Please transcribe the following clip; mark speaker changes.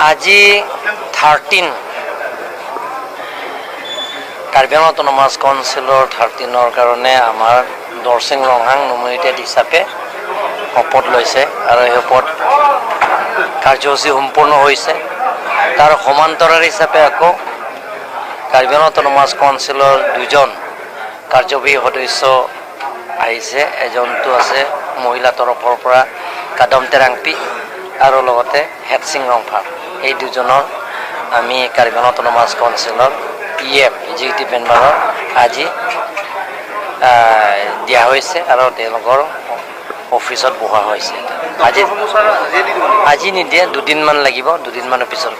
Speaker 1: আজি 13 কাৰ্বি আংলং অটোনমাস কাউন্সিলৰ 13ৰ কাৰণে আমাৰ দৰসিং ৰংহাং নমিনেটেড হিচাপে শপত লৈছে আৰু এই শপত কাৰ্যসূচী সম্পূৰ্ণ হৈছে। তাৰ সমান্তৰাল হিচাপে আকৌ কাৰ্বি আংলং অটোনমাস কাউন্সিলৰ 2জন কাৰ্যবাহী সদস্য আহিছে। এজনটো আছে মহিলা তৰফৰ পৰা কাদম তেৰাংপি আৰু লগতে হেডসিং ৰংফাৰ। এই দুজনৰ আমি কাৰ্বি আংলং অটোনমাস কাউন্সিলৰ EM এক্সিকিউটিভ মেম্বাৰৰ আজি দিয়া হৈছে আৰু তেওঁলোকৰ অফিচত বহোৱা হৈছে। আজি নিদিয়ে, 2দিনমান লাগিব, 2দিনমানৰ পিছত